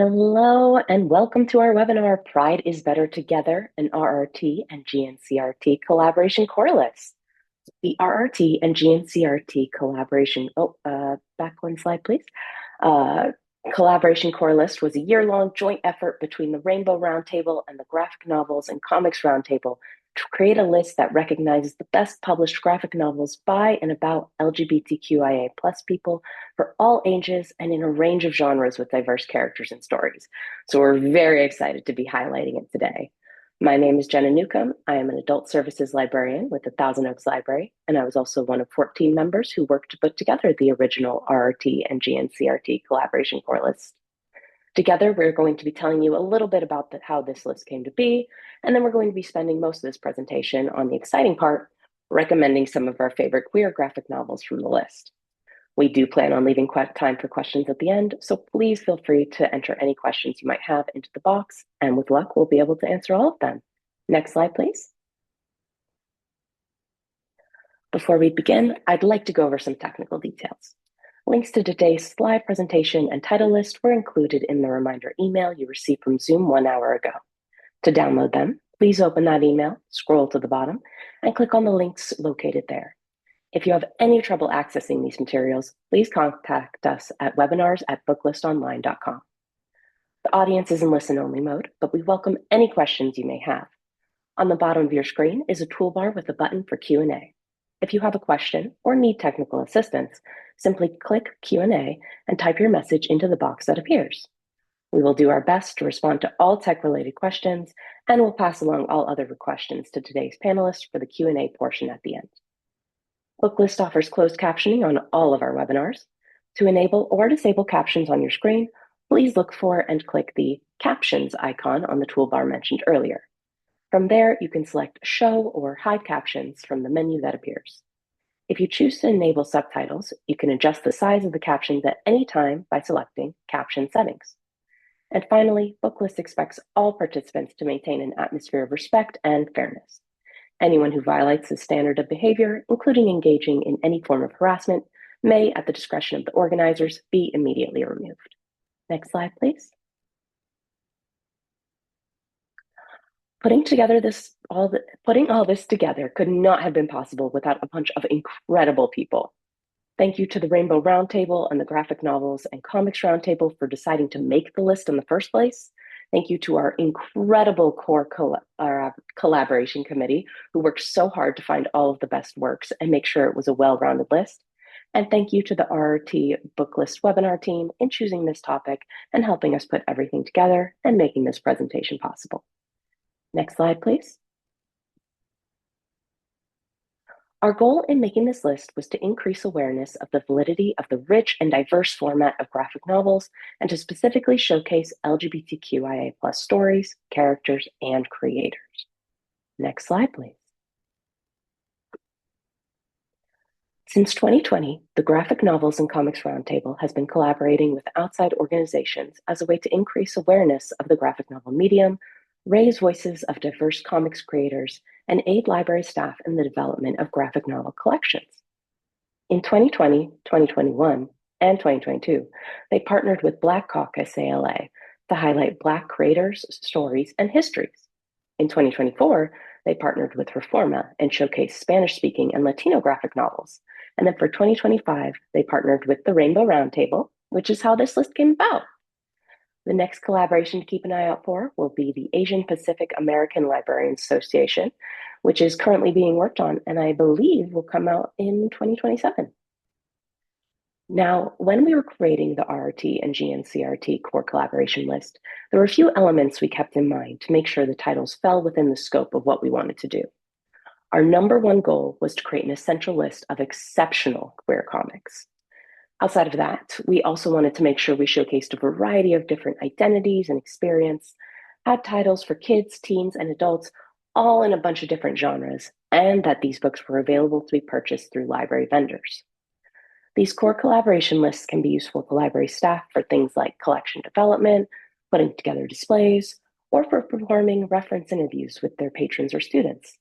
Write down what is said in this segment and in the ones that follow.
Hello and welcome to our webinar, Pride is Better Together, an RRT and GNCRT collaboration core list. The RRT and GNCRT collaboration, back one slide, please. Collaboration core list was a year-long joint effort between the Rainbow Roundtable and the Graphic Novels and Comics Roundtable to create a list that recognizes the best published graphic novels by and about LGBTQIA plus people for all ages and in a range of genres with diverse characters and stories. So we're very excited to be highlighting it today. My name is Jenna Newcomb. I am an adult services librarian with the Thousand Oaks Library, and I was also one of 14 members who worked to put together the original RRT and GNCRT collaboration core list. Together, we're going to be telling you a little bit about how this list came to be, and then we're going to be spending most of this presentation on the exciting part, recommending some of our favorite queer graphic novels from the list. We do plan on leaving time for questions at the end, so please feel free to enter any questions you might have into the box, and with luck, we'll be able to answer all of them. Next slide, please. Before we begin, I'd like to go over some technical details. Links to today's slide presentation and title list were included in the reminder email you received from Zoom 1 hour ago. To download them, please open that email, scroll to the bottom, and click on the links located there. If you have any trouble accessing these materials, please contact us at webinars@booklistonline.com. The audience is in listen-only mode, but we welcome any questions you may have. On the bottom of your screen is a toolbar with a button for Q&A. If you have a question or need technical assistance, simply click Q&A and type your message into the box that appears. We will do our best to respond to all tech-related questions, and we'll pass along all other questions to today's panelists for the Q&A portion at the end. Booklist offers closed captioning on all of our webinars. To enable or disable captions on your screen, please look for and click the Captions icon on the toolbar mentioned earlier. From there, you can select Show or Hide Captions from the menu that appears. If you choose to enable subtitles, you can adjust the size of the captions at any time by selecting Caption Settings. And finally, Booklist expects all participants to maintain an atmosphere of respect and fairness. Anyone who violates this standard of behavior, including engaging in any form of harassment, may, at the discretion of the organizers, be immediately removed. Next slide, please. Putting all this together could not have been possible without a bunch of incredible people. Thank you to the Rainbow Roundtable and the Graphic Novels and Comics Roundtable for deciding to make the list in the first place. Thank you to our incredible core collaboration committee who worked so hard to find all of the best works and make sure it was a well-rounded list. And thank you to the RRT Booklist webinar team in choosing this topic and helping us put everything together and making this presentation possible. Next slide, please. Our goal in making this list was to increase awareness of the validity of the rich and diverse format of graphic novels and to specifically showcase LGBTQIA+ stories, characters, and creators. Next slide, please. Since 2020, the Graphic Novels and Comics Roundtable has been collaborating with outside organizations as a way to increase awareness of the graphic novel medium, raise voices of diverse comics creators, and aid library staff in the development of graphic novel collections. In 2020, 2021, and 2022, they partnered with Black Caucus ALA to highlight Black creators, stories, and histories. In 2024, they partnered with Reforma and showcased Spanish-speaking and Latino graphic novels. And then for 2025, they partnered with the Rainbow Roundtable, which is how this list came about. The next collaboration to keep an eye out for will be the Asian Pacific American Librarians Association, which is currently being worked on and I believe will come out in 2027. Now, when we were creating the RRT and GNCRT core collaboration list, there were a few elements we kept in mind to make sure the titles fell within the scope of what we wanted to do. Our number one goal was to create an essential list of exceptional queer comics. Outside of that, we also wanted to make sure we showcased a variety of different identities and experience, had titles for kids, teens, and adults, all in a bunch of different genres, and that these books were available to be purchased through library vendors. These core collaboration lists can be useful to library staff for things like collection development, putting together displays, or for performing reference interviews with their patrons or students.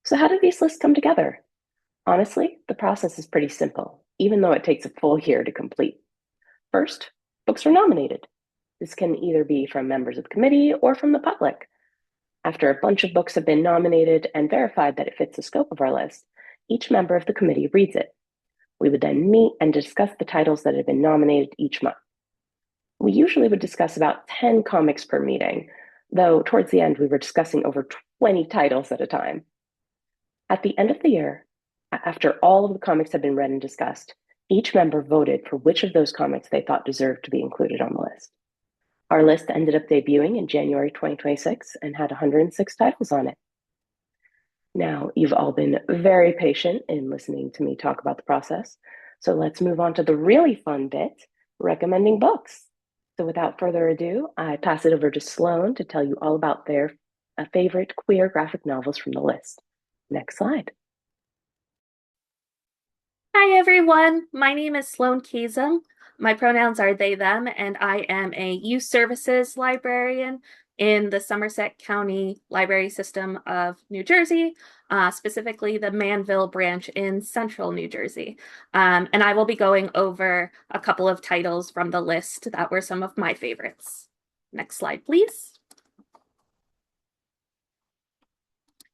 So how did these lists come together? Honestly, the process is pretty simple, even though it takes a full year to complete. First, books are nominated. This can either be from members of the committee or from the public. After a bunch of books have been nominated and verified that it fits the scope of our list, each member of the committee reads it. We would then meet and discuss the titles that had been nominated each month. We usually would discuss about 10 comics per meeting, though towards the end we were discussing over 20 titles at a time. At the end of the year, after all of the comics had been read and discussed, each member voted for which of those comics they thought deserved to be included on the list. Our list ended up debuting in January 2026 and had 106 titles on it. Now, you've all been very patient in listening to me talk about the process, so let's move on to the really fun bit, recommending books. So without further ado, I pass it over to Sloan to tell you all about their favorite queer graphic novels from the list. Next slide. Hi everyone, my name is Sloan Keesum. My pronouns are they, them, and I am a youth services librarian in the Somerset County Library System of New Jersey, specifically the Manville branch in central New Jersey. And I will be going over a couple of titles from the list that were some of my favorites. Next slide, please.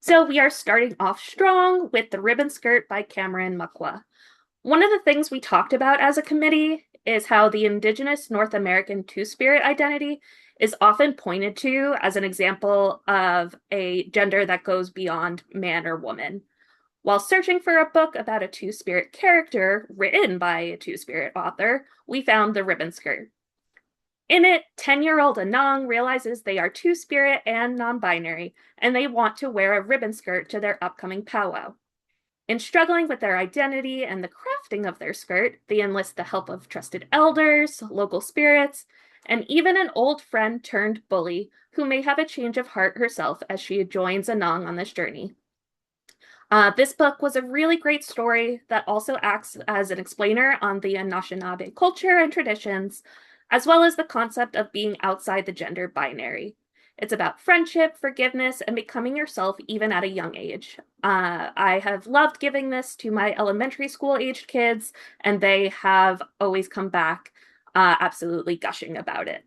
So we are starting off strong with The Ribbon Skirt by Cameron Mukwa. One of the things we talked about as a committee is how the Indigenous North American Two-Spirit identity is often pointed to as an example of a gender that goes beyond man or woman. While searching for a book about a Two-Spirit character written by a Two-Spirit author, we found The Ribbon Skirt. In it, 10-year-old Anang realizes they are Two-Spirit and non-binary, and they want to wear a ribbon skirt to their upcoming powwow. In struggling with their identity and the crafting of their skirt, they enlist the help of trusted elders, local spirits, and even an old friend turned bully who may have a change of heart herself as she joins Anang on this journey. This book was a really great story that also acts as an explainer on the Anishinaabe culture and traditions, as well as the concept of being outside the gender binary. It's about friendship, forgiveness, and becoming yourself even at a young age. I have loved giving this to my elementary school aged kids, and they have always come back absolutely gushing about it.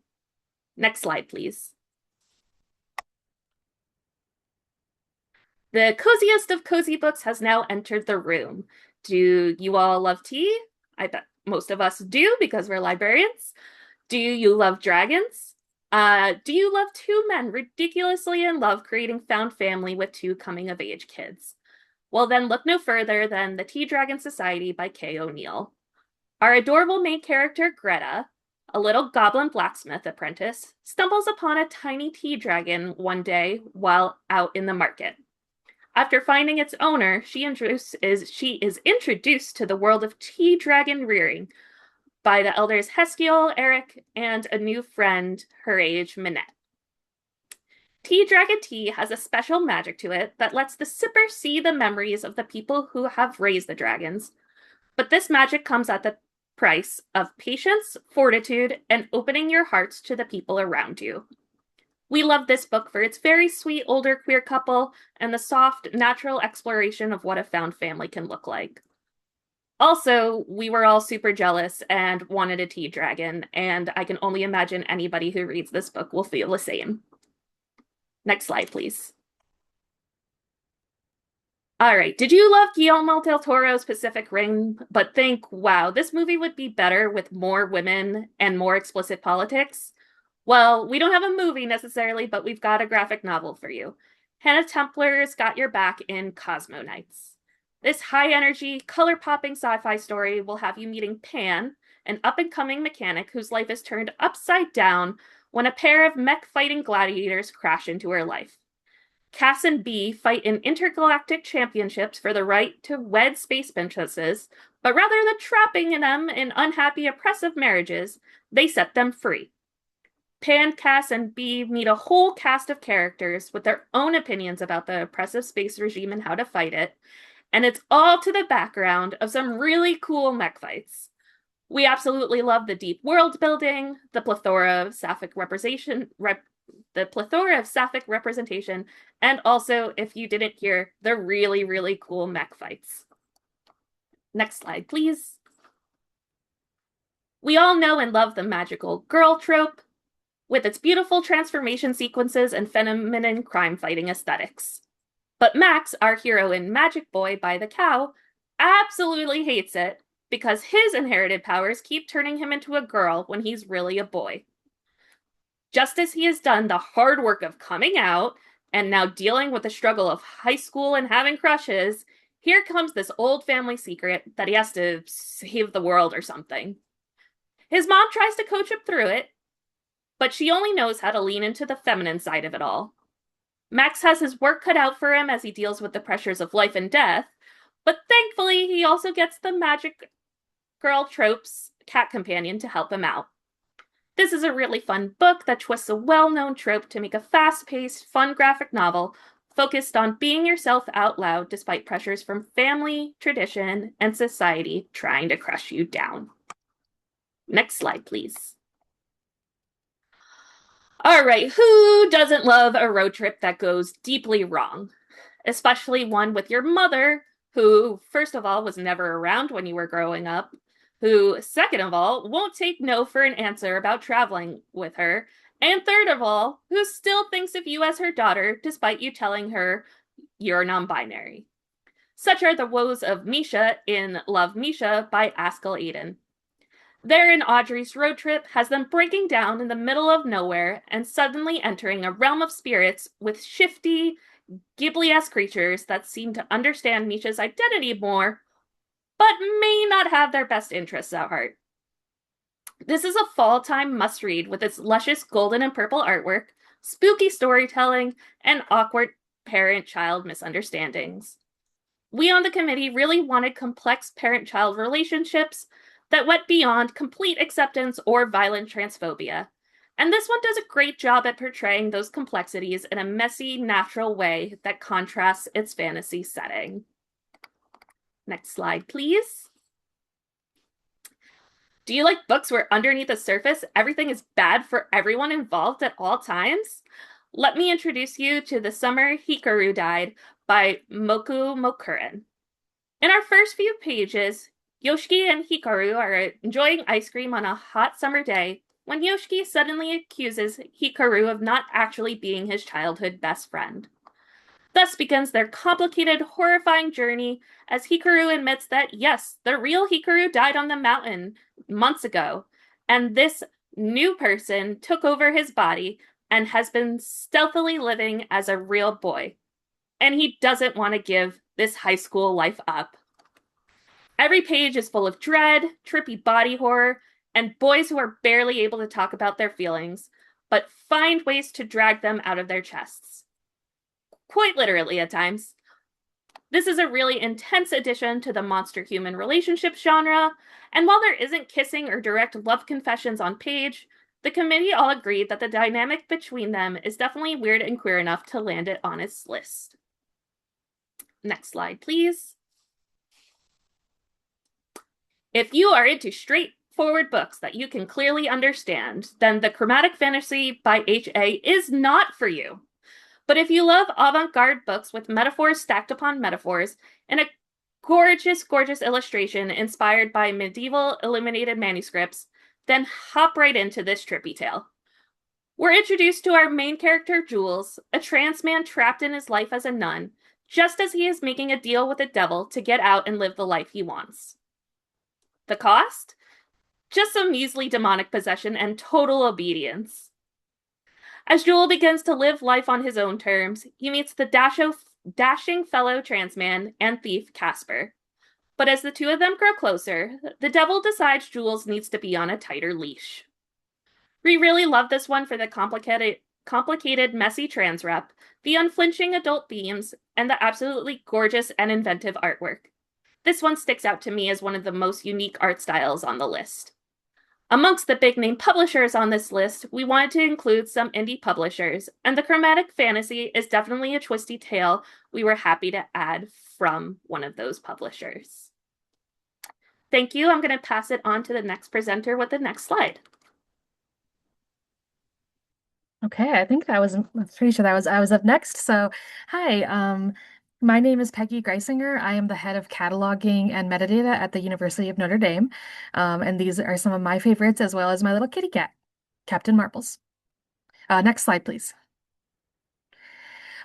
Next slide, please. The coziest of cozy books has now entered the room. Do you all love tea? I bet most of us do because we're librarians. Do you love dragons? Do you love two men ridiculously in love creating found family with two coming-of-age kids? Well, then look no further than The Tea Dragon Society by Kay O'Neill. Our adorable main character, Greta, a little goblin blacksmith apprentice, stumbles upon a tiny tea dragon one day while out in the market. After finding its owner, she is introduced to the world of tea dragon rearing by the elders Heskiel, Eric, and a new friend her age, Minette. Tea Dragon Tea has a special magic to it that lets the sipper see the memories of the people who have raised the dragons. But this magic comes at the price of patience, fortitude, and opening your hearts to the people around you. We love this book for its very sweet older queer couple and the soft, natural exploration of what a found family can look like. Also, we were all super jealous and wanted a tea dragon, and I can only imagine anybody who reads this book will feel the same. Next slide, please. All right, did you love Guillermo del Toro's Pacific Rim, but think, wow, this movie would be better with more women and more explicit politics? Well, we don't have a movie necessarily, but we've got a graphic novel for you. Hannah Templer's got your back in Cosmo Nights. This high-energy, color-popping sci-fi story will have you meeting Pan, an up-and-coming mechanic whose life is turned upside down when a pair of mech-fighting gladiators crash into her life. Cass and Bee fight in intergalactic championships for the right to wed space princesses, but rather than trapping them in unhappy, oppressive marriages, they set them free. Pan, Cass, and Bee meet a whole cast of characters with their own opinions about the oppressive space regime and how to fight it, and it's all to the background of some really cool mech fights. We absolutely love the deep world building, the plethora of sapphic representation, and also, if you didn't hear, the really, really cool mech fights. Next slide, please. We all know and love the magical girl trope. with its beautiful transformation sequences and feminine crime fighting aesthetics. But Max, our hero in Magic Boy by the Cow, absolutely hates it because his inherited powers keep turning him into a girl when he's really a boy. Just as he has done the hard work of coming out and now dealing with the struggle of high school and having crushes, here comes this old family secret that he has to save the world or something. His mom tries to coach him through it, but she only knows how to lean into the feminine side of it all. Max has his work cut out for him as he deals with the pressures of life and death, but thankfully he also gets the magic girl tropes cat companion to help him out. This is a really fun book that twists a well-known trope to make a fast-paced, fun graphic novel focused on being yourself out loud despite pressures from family, tradition, and society trying to crush you down. Next slide, please. All right, who doesn't love a road trip that goes deeply wrong? Especially one with your mother, who, first of all, was never around when you were growing up, who, second of all, won't take no for an answer about traveling with her, and third of all, who still thinks of you as her daughter despite you telling her you're non-binary. Such are the woes of Misha in Love Misha by Askell Aiden. Therein, Audrey's road trip has them breaking down in the middle of nowhere and suddenly entering a realm of spirits with shifty, Ghibli-esque creatures that seem to understand Misha's identity more, but may not have their best interests at heart. This is a fall-time must-read with its luscious golden and purple artwork, spooky storytelling, and awkward parent-child misunderstandings. We on the committee really wanted complex parent-child relationships that went beyond complete acceptance or violent transphobia. And this one does a great job at portraying those complexities in a messy, natural way that contrasts its fantasy setting. Next slide, please. Do you like books where underneath the surface everything is bad for everyone involved at all times? Let me introduce you to The Summer Hikaru Died by Moku Mokurin. In our first few pages, Yoshiki and Hikaru are enjoying ice cream on a hot summer day when Yoshiki suddenly accuses Hikaru of not actually being his childhood best friend. Thus begins their complicated, horrifying journey as Hikaru admits that, yes, the real Hikaru died on the mountain months ago, and this new person took over his body and has been stealthily living as a real boy. And he doesn't want to give this high school life up. Every page is full of dread, trippy body horror, and boys who are barely able to talk about their feelings, but find ways to drag them out of their chests. Quite literally at times. This is a really intense addition to the monster-human relationship genre, and while there isn't kissing or direct love confessions on page, the committee all agreed that the dynamic between them is definitely weird and queer enough to land it on its list. Next slide, please. If you are into straightforward books that you can clearly understand, then The Chromatic Fantasy by H.A. is not for you. But if you love avant-garde books with metaphors stacked upon metaphors and a gorgeous, gorgeous illustration inspired by medieval illuminated manuscripts, then hop right into this trippy tale. We're introduced to our main character, Jules, a trans man trapped in his life as a nun, just as he is making a deal with the devil to get out and live the life he wants. The cost? Just some measly demonic possession and total obedience. As Joel begins to live life on his own terms, he meets the dashing fellow trans man and thief Casper. But as the two of them grow closer, the devil decides Jules needs to be on a tighter leash. We really love this one for the complicated, messy trans rep, the unflinching adult themes, and the absolutely gorgeous and inventive artwork. This one sticks out to me as one of the most unique art styles on the list. Amongst the big-name publishers on this list, we wanted to include some indie publishers, and The Chromatic Fantasy is definitely a twisty tale we were happy to add from one of those publishers. Thank you. I'm going to pass it on to the next presenter with the next slide. Okay, I think I'm pretty sure I was up next. So, hi, my name is Peggy Greisinger. I am the head of cataloging and metadata at the University of Notre Dame. And these are some of my favorites, as well as my little kitty cat, Captain Marbles. Next slide, please.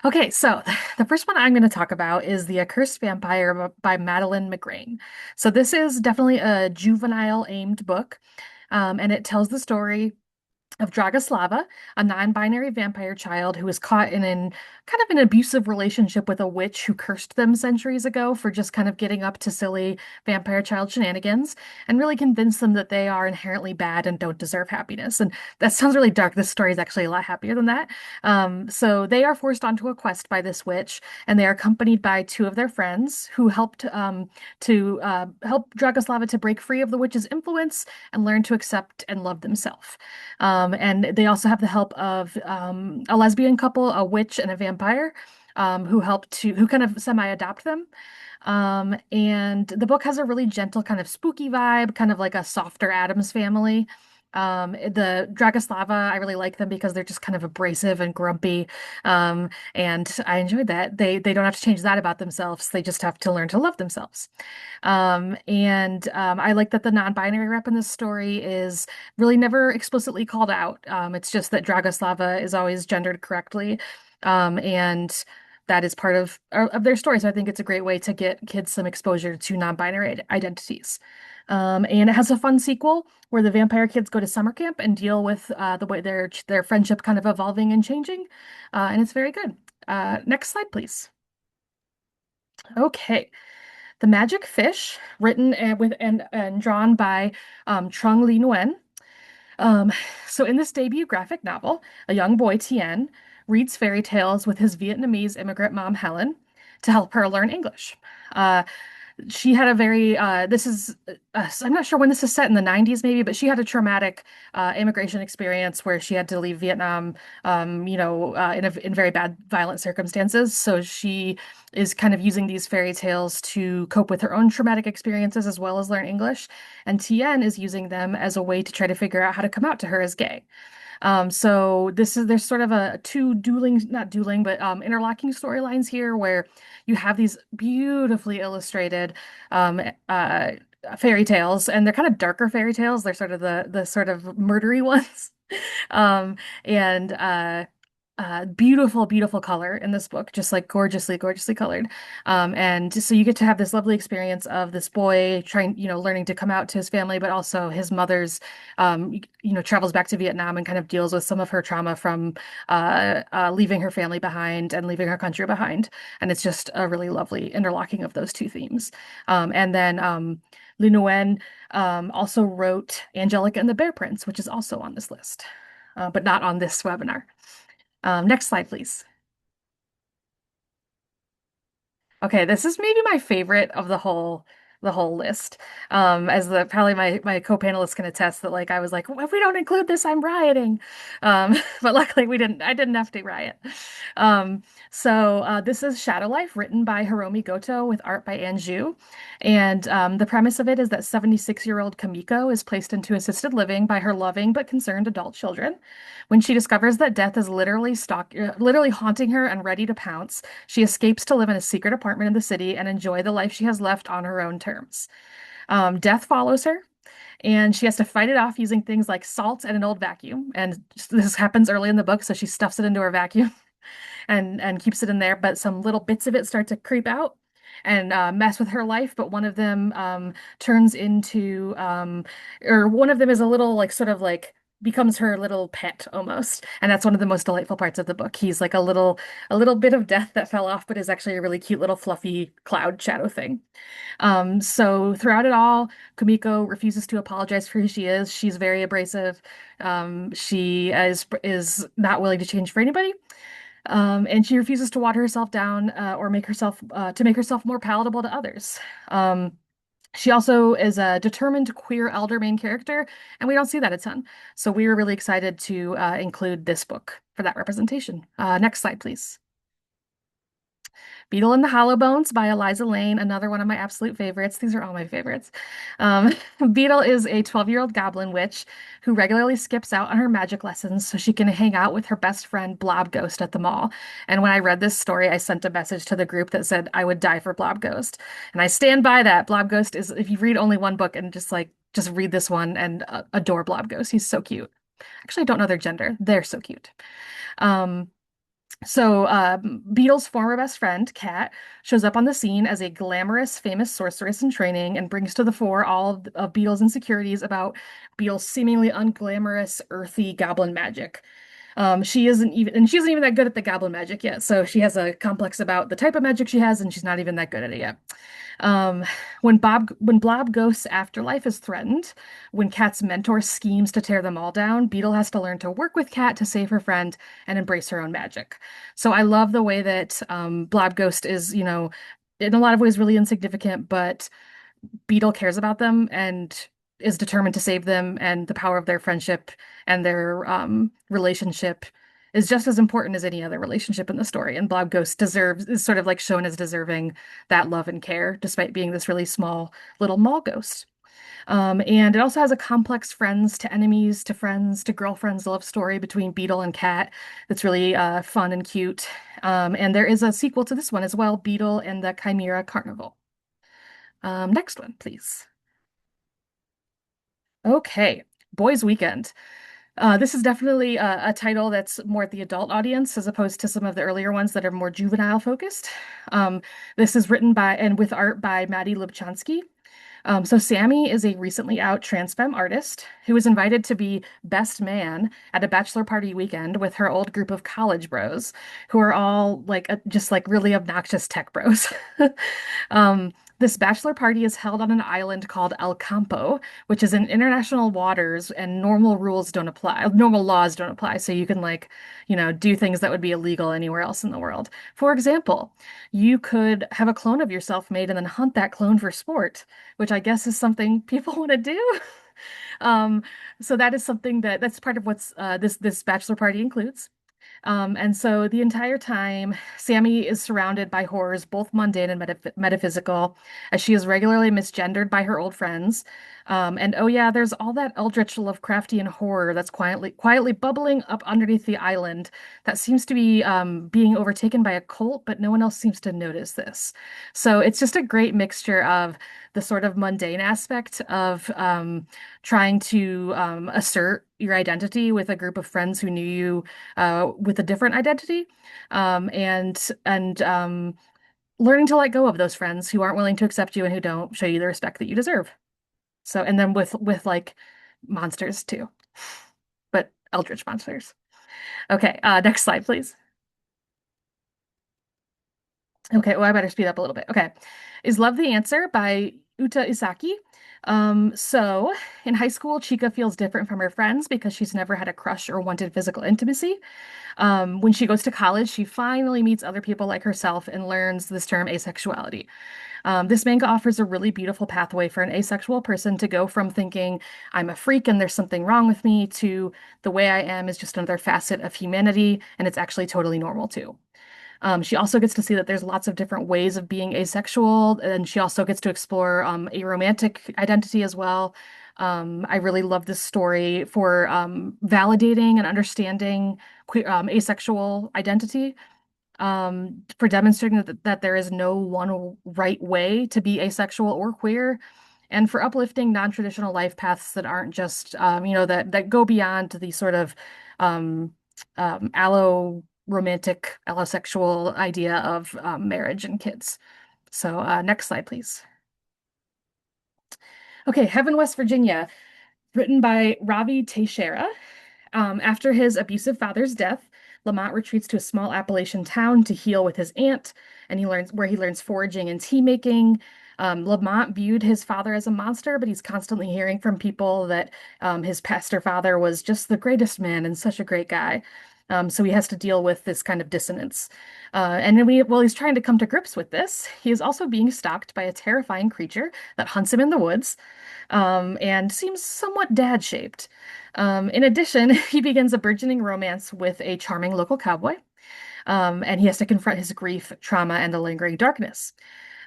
Okay, so the first one I'm going to talk about is The Accursed Vampire by Madeline McGrain. So this is definitely a juvenile aimed book, and it tells the story of Dragoslava, a non-binary vampire child who was caught in an kind of an abusive relationship with a witch who cursed them centuries ago for just kind of getting up to silly vampire child shenanigans and really convinced them that they are inherently bad and don't deserve happiness. And that sounds really dark. This story is actually a lot happier than that. So they are forced onto a quest by this witch, and they are accompanied by two of their friends who helped to help Dragoslava to break free of the witch's influence and learn to accept and love themselves. And they also have the help of a lesbian couple, a witch and a vampire, who kind of semi-adopt them. And the book has a really gentle kind of spooky vibe, kind of like a softer Addams Family. The Dragoslava, I really like them because they're just kind of abrasive and grumpy. And I enjoyed that. They don't have to change that about themselves. They just have to learn to love themselves. I like that the non-binary rep in this story is really never explicitly called out. It's just that Dragoslava is always gendered correctly. And that is part of their story. So I think it's a great way to get kids some exposure to non-binary identities. And it has a fun sequel where the vampire kids go to summer camp and deal with the way their friendship kind of evolving and changing. And it's very good. Next slide, please. Okay. The Magic Fish, written and drawn by Trung Le Nguyen. Um, so in this debut graphic novel, a young boy, Tien, reads fairy tales with his Vietnamese immigrant mom, Helen, to help her learn English. Uh, she had a very this is I'm not sure when this is set in the 90s maybe, but she had a traumatic immigration experience where she had to leave Vietnam in very bad violent circumstances. So she is kind of using these fairy tales to cope with her own traumatic experiences as well as learn English, and Tien is using them as a way to try to figure out how to come out to her as gay. So there's sort of a two dueling, not dueling, but interlocking storylines here where you have these beautifully illustrated um, uh, fairy tales, and they're kind of darker fairy tales. They're sort of the sort of murdery ones. Um, and Beautiful, beautiful color in this book, just like gorgeously, gorgeously colored. And so you get to have this lovely experience of this boy trying, learning to come out to his family, but also his mother's, travels back to Vietnam and kind of deals with some of her trauma from leaving her family behind and leaving her country behind. And it's just a really lovely interlocking of those two themes. And then Le Nguyen also wrote Angelica and the Bear Prince, which is also on this list, but not on this webinar. Next slide, please. Okay, this is maybe my favorite of the whole list. As the probably my co-panelists can attest that like I was like, well, if we don't include this, I'm rioting. But luckily we didn't. I didn't have to riot. This is Shadow Life, written by Hiromi Goto with art by Anju. And the premise of it is that 76-year-old Kamiko is placed into assisted living by her loving but concerned adult children. When she discovers that death is literally haunting her and ready to pounce, she escapes to live in a secret apartment in the city and enjoy the life she has left on her own terms. Death follows her, and she has to fight it off using things like salt and an old vacuum. And this happens early in the book, so she stuffs it into her vacuum and keeps it in there. But some little bits of it start to creep out and mess with her life. But one of them turns into, or one of them is a little like sort of like becomes her little pet almost, and that's one of the most delightful parts of the book. He's like a little bit of death that fell off, but is actually a really cute little fluffy cloud shadow thing. So throughout it all, Kumiko refuses to apologize for who she is. She's very abrasive. She is not willing to change for anybody. And she refuses to water herself down or make herself more palatable to others. She also is a determined queer elder main character, and we don't see that a ton. So we were really excited to include this book for that representation. Next slide, please. Beetle and the Hollow Bones by Eliza Lane, another one of my absolute favorites. These are all my favorites. Um, Beetle is a 12-year-old goblin witch who regularly skips out on her magic lessons so she can hang out with her best friend Blob Ghost at the mall. And when I read this story, I sent a message to the group that said I would die for Blob Ghost. And I stand by that. Blob Ghost is, if you read only one book and just read this one and adore Blob Ghost. He's so cute. Actually, I don't know their gender. They're so cute. Um, Beetle's former best friend, Kat, shows up on the scene as a glamorous, famous sorceress in training and brings to the fore all of Beetle's insecurities about Beetle's seemingly unglamorous, earthy goblin magic. She isn't even that good at the goblin magic yet, so she has a complex about the type of magic she has, and she's not even that good at it yet. Um, when Blob Ghost's afterlife is threatened, when Kat's mentor schemes to tear them all down, Beetle has to learn to work with Kat to save her friend and embrace her own magic. So I love the way that Blob Ghost is, in a lot of ways really insignificant, but Beetle cares about them and is determined to save them, and the power of their friendship and their relationship is just as important as any other relationship in the story. And Blob Ghost is sort of like shown as deserving that love and care, despite being this really small little mall ghost. And it also has a complex friends to enemies to friends to girlfriends love story between Beetle and Cat that's really fun and cute. And there is a sequel to this one as well, Beetle and the Chimera Carnival. Next one, please. Okay, Boys Weekend. This is definitely a title that's more at the adult audience as opposed to some of the earlier ones that are more juvenile focused. This is written by and with art by Maddie Lubchansky. Sammy is a recently out trans femme artist who was invited to be best man at a bachelor party weekend with her old group of college bros who are all like just like really obnoxious tech bros. This bachelor party is held on an island called El Campo, which is in international waters, and normal rules don't apply. Normal laws don't apply. So you can do things that would be illegal anywhere else in the world. For example, you could have a clone of yourself made and then hunt that clone for sport, which I guess is something people want to do. Um, so that is something that's part of what's this bachelor party includes. And so the entire time, Sammy is surrounded by horrors, both mundane and metaphysical, as she is regularly misgendered by her old friends. And oh yeah, there's all that eldritch Lovecraftian horror that's quietly bubbling up underneath the island that seems to be being overtaken by a cult, but no one else seems to notice this. So it's just a great mixture of the sort of mundane aspect of trying to assert your identity with a group of friends who knew you with a different identity, and learning to let go of those friends who aren't willing to accept you and who don't show you the respect that you deserve. So, and then with like monsters too, but eldritch monsters. Okay, next slide, please. Okay, well, I better speed up a little bit. Okay. Is Love the Answer by Uta Isaki. In high school, Chika feels different from her friends because she's never had a crush or wanted physical intimacy. When she goes to college, she finally meets other people like herself and learns this term asexuality. This manga offers a really beautiful pathway for an asexual person to go from thinking I'm a freak and there's something wrong with me to the way I am is just another facet of humanity and it's actually totally normal too. She also gets to see that there's lots of different ways of being asexual, and she also gets to explore a romantic identity as well. I really love this story for validating and understanding asexual identity, for demonstrating that there is no one right way to be asexual or queer, and for uplifting non-traditional life paths that aren't just, that go beyond the sort of um, romantic, allosexual idea of marriage and kids. So next slide, please. Okay, Heaven, West Virginia, written by Ravi Teixeira. After his abusive father's death, Lamont retreats to a small Appalachian town to heal with his aunt, and he learns foraging and tea making. Lamont viewed his father as a monster, but he's constantly hearing from people that his pastor father was just the greatest man and such a great guy. So he has to deal with this kind of dissonance. While he's trying to come to grips with this, he is also being stalked by a terrifying creature that hunts him in the woods, and seems somewhat dad-shaped. In addition, he begins a burgeoning romance with a charming local cowboy, and he has to confront his grief, trauma, and the lingering darkness.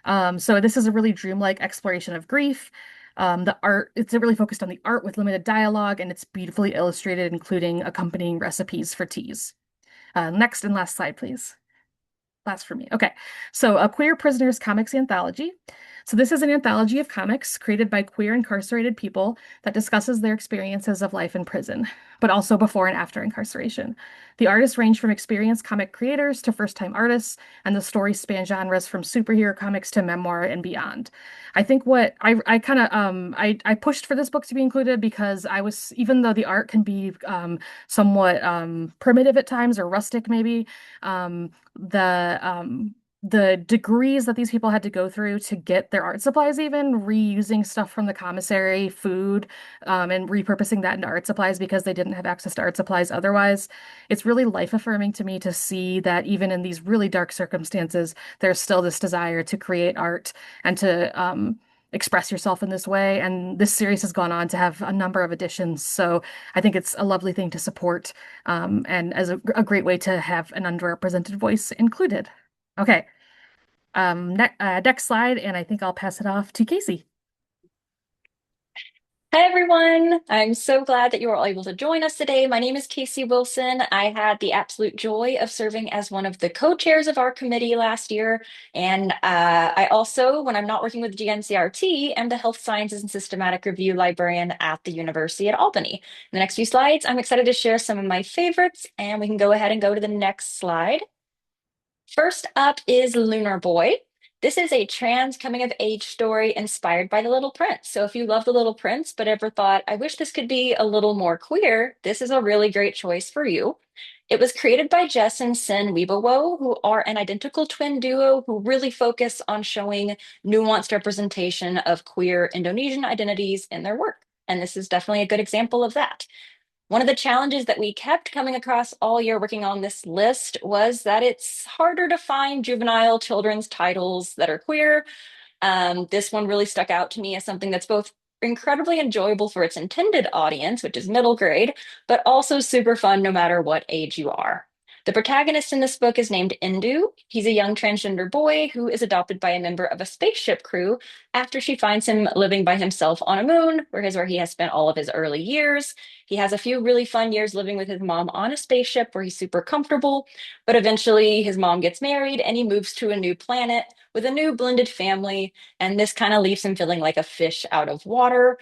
So this is a really dreamlike exploration of grief. It's really focused on the art with limited dialogue, and it's beautifully illustrated, including accompanying recipes for teas. Next and last slide, please. Last for me. Okay. So, A Queer Prisoners Comics Anthology. So this is an anthology of comics created by queer incarcerated people that discusses their experiences of life in prison, but also before and after incarceration. The artists range from experienced comic creators to first-time artists, and the stories span genres from superhero comics to memoir and beyond. I think what I kind of I pushed for this book to be included because I was, even though the art can be somewhat primitive at times or rustic maybe, um, the um, the degrees that these people had to go through to get their art supplies, even reusing stuff from the commissary, food, and repurposing that into art supplies because they didn't have access to art supplies otherwise. It's really life affirming to me to see that even in these really dark circumstances, there's still this desire to create art and to express yourself in this way. And this series has gone on to have a number of editions. So I think it's a lovely thing to support, and as a great way to have an underrepresented voice included. Okay. Next slide, and I think I'll pass it off to Casey. Hi, everyone. I'm so glad that you are all able to join us today. My name is Casey Wilson. I had the absolute joy of serving as one of the co-chairs of our committee last year. And I also, when I'm not working with GNCRT, am the Health Sciences and Systematic Review Librarian at the University at Albany. In the next few slides, I'm excited to share some of my favorites, and we can go ahead and go to the next slide. First up is Lunar Boy. This is a trans coming of age story inspired by The Little Prince. So if you love The Little Prince, but ever thought, I wish this could be a little more queer, this is a really great choice for you. It was created by Jess and Sin Weibowo, who are an identical twin duo who really focus on showing nuanced representation of queer Indonesian identities in their work. And this is definitely a good example of that. One of the challenges that we kept coming across all year working on this list was that it's harder to find juvenile children's titles that are queer. This one really stuck out to me as something that's both incredibly enjoyable for its intended audience, which is middle grade, but also super fun no matter what age you are. The protagonist in this book is named Indu. He's a young transgender boy who is adopted by a member of a spaceship crew after she finds him living by himself on a moon, where he has spent all of his early years. He has a few really fun years living with his mom on a spaceship where he's super comfortable, but eventually his mom gets married and he moves to a new planet with a new blended family, and this kind of leaves him feeling like a fish out of water.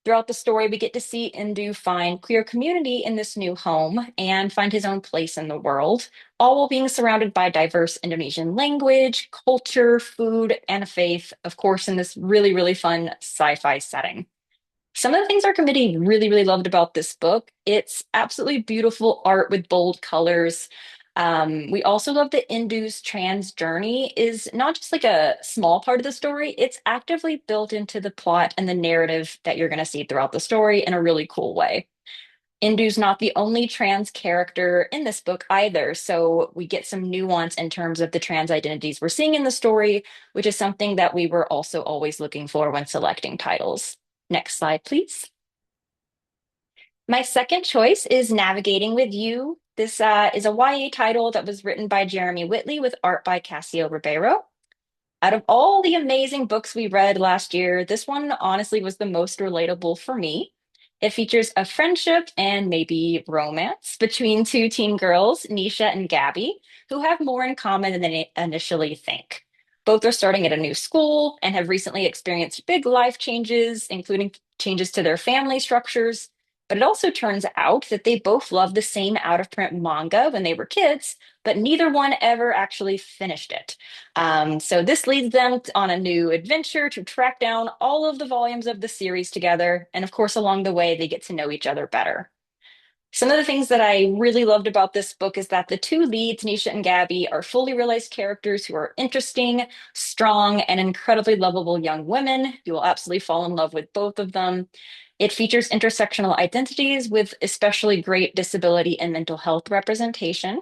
Throughout the story, we get to see Indu find queer community in this new home and find his own place in the world, all while being surrounded by diverse Indonesian language, culture, food, and faith, of course, in this really, really fun sci-fi setting. Some of the things our committee really, really loved about this book, it's absolutely beautiful art with bold colors. We also love that Indu's trans journey is not just like a small part of the story, it's actively built into the plot and the narrative that you're going to see throughout the story in a really cool way. Indu's not the only trans character in this book either, so we get some nuance in terms of the trans identities we're seeing in the story, which is something that we were also always looking for when selecting titles. Next slide, please. My second choice is Navigating with You. This is a YA title that was written by Jeremy Whitley with art by Cassio Ribeiro. Out of all the amazing books we read last year, this one honestly was the most relatable for me. It features a friendship and maybe romance between two teen girls, Nisha and Gabby, who have more in common than they initially think. Both are starting at a new school and have recently experienced big life changes, including changes to their family structures. But it also turns out that they both loved the same out of print manga when they were kids, but neither one ever actually finished it. So this leads them on a new adventure to track down all of the volumes of the series together. And of course, along the way, they get to know each other better. Some of the things that I really loved about this book is that the two leads, Nisha and Gabby, are fully realized characters who are interesting, strong, and incredibly lovable young women. You will absolutely fall in love with both of them. It features intersectional identities with especially great disability and mental health representation.